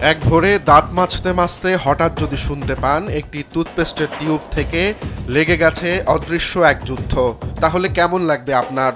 এক ভোরে দাঁত মাজতে মাজতে হঠাৎ যদি শুনতে পান একটি টুথপেস্টের টিউব থেকে লেগে গেছে অদৃশ্য এক যুদ্ধ, তাহলে কেমন লাগবে আপনার?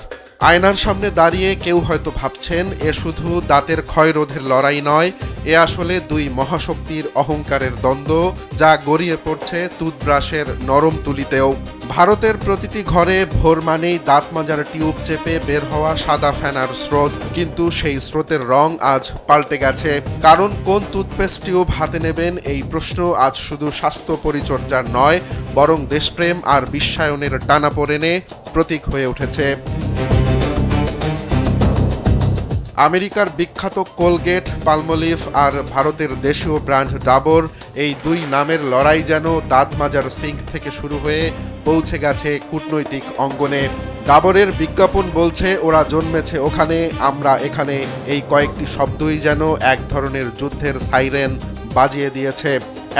আয়নার সামনে দাঁড়িয়ে কেউ হয়তো ভাবছেন এ শুধু দাঁতের ক্ষয়রোধের লড়াই নয়, এ আসলে দুই মহাশক্তির অহংকারের দ্বন্দ্ব, যা গড়িয়ে পড়ছে টুথব্রাশের নরম তুলিতেও। ভারতের প্রতিটি ঘরে ভোর মানেই দাঁত মাজার টিউব চেপে বের হওয়া সাদা ফেনার স্রোত, কিন্তু সেই স্রোতের রং আজ পাল্টে গেছে। কারণ কোন টুথপেস্ট টিউব হাতে নেবেন, এই প্রশ্ন আজ শুধু স্বাস্থ্য পরিচর্যার নয়, বরং দেশপ্রেম আর বিশ্বায়নের টানাপোড়েনে প্রতীক হয়ে উঠেছে। আমেরিকার বিখ্যাত কোলগেট, পালমোলিভ আর ভারতের দেশীয় ব্র্যান্ড ডাবর, এই দুই নামের লড়াই যেন দাঁত মাজার সিঙ্ক থেকে শুরু হয়ে পৌঁছে গেছে কূটনৈতিক অঙ্গনে। ডাবরের বিজ্ঞাপন বলছে ওরা জন্মেছে ওখানে, আমরা এখানে, এই কয়েকটি শব্দই যেন এক ধরনের যুদ্ধের সাইরেন বাজিয়ে দিয়েছে।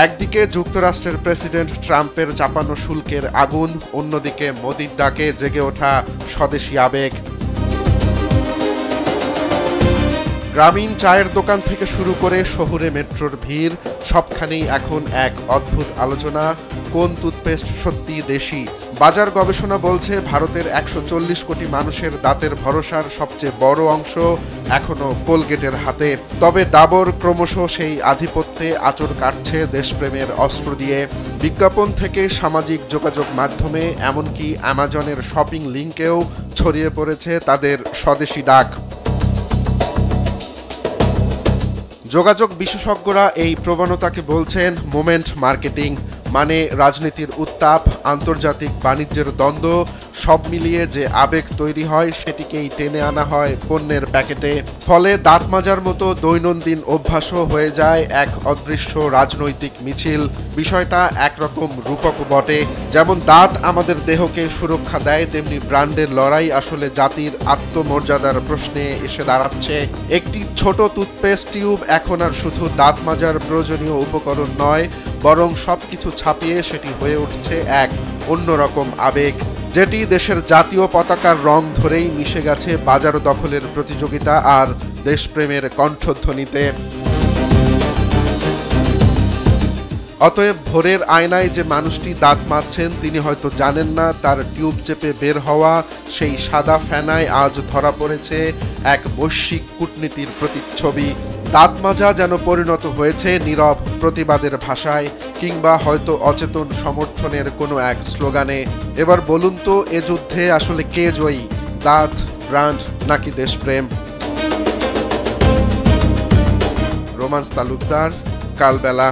একদিকে যুক্তরাষ্ট্রের প্রেসিডেন্ট ট্রাম্পের চাপানো শুল্কের আগুন, অন্যদিকে মোদির ডাকে জেগে ওঠা স্বদেশি আবেগ। গ্রামীণ চায়ের দোকান থেকে শুরু করে শহুরে মেট্রোর ভিড়, সবখানেই এখন এক অদ্ভুত আলোচনা, কোন টুথপেস্ট সত্যি দেশি। বাজার গবেষণা বলছে ভারতের ১৪০ কোটি মানুষের দাঁতের ভরসার সবচেয়ে বড় অংশ এখনো কোলগেটের হাতে। তবে ডাবর ক্রমশ সেই আধিপত্যে আঁচড় কাটছে দেশপ্রেমের অস্ত্র দিয়ে। বিজ্ঞাপন থেকে সামাজিক যোগাযোগ মাধ্যমে, এমনকি অ্যামাজনের শপিং লিঙ্কেও ছড়িয়ে পড়েছে তাদের স্বদেশি ডাক। যোগাযোগ বিশেষজ্ঞরা এই প্রবণতাকে বলছেন মোমেন্ট মার্কেটিং, মানে রাজনীতির উত্তাপ, আন্তর্জাতিক বাণিজ্যের দ্বন্দ্ব, সব মিলিয়ে যে আবেগ তৈরি হয় সেটিকেই টেনে আনা হয় পণ্যের প্যাকেটে। ফলে দাঁত মাজার মতো দৈনন্দিন অভ্যাসও হয়ে যায় এক অদৃশ্য রাজনৈতিক মিছিল। বিষয়টা একরকম রূপক বটে। যেমন দাঁত আমাদের দেহকে সুরক্ষা দেয়, তেমনি ব্র্যান্ডের লড়াই আসলে জাতির আত্মমর্যাদার প্রশ্নে এসে দাঁড়াচ্ছে। একটি ছোট টুথপেস্ট টিউব এখন আর শুধু দাঁত মাজার প্রয়োজনীয় উপকরণ নয়, বরং সবকিছু ছাপিয়ে সেটি হয়ে উঠছে এক অন্যরকম আবেগ, যেটি দেশের জাতীয় পতাকার রং ধরেই মিশে গেছে বাজার দখলের প্রতিযোগিতা আর দেশপ্রেমের কণ্ঠধ্বনিতে। অতএব ভোরের আয়নায় যে মানুষটি দাঁত মাজছেন তিনি হয়তো জানেন না তার টিউব চেপে বের হওয়া সেই সাদা ফেনায় আজ ধরা পড়েছে এক বৈশ্বিক কূটনীতির প্রতিচ্ছবি। দাঁত মাজা যেন পরিণত হয়েছে নীরব প্রতিবাদের ভাষায়, কিংবা হয়তো অচেতন সমর্থনের কোনো এক স্লোগানে। এবার বলুন তো, এ যুদ্ধে আসলে কে জয়ী, দাঁত, ব্র্যান্ড নাকি দেশপ্রেম? রোমান্স তালুকদার, কালবেলা।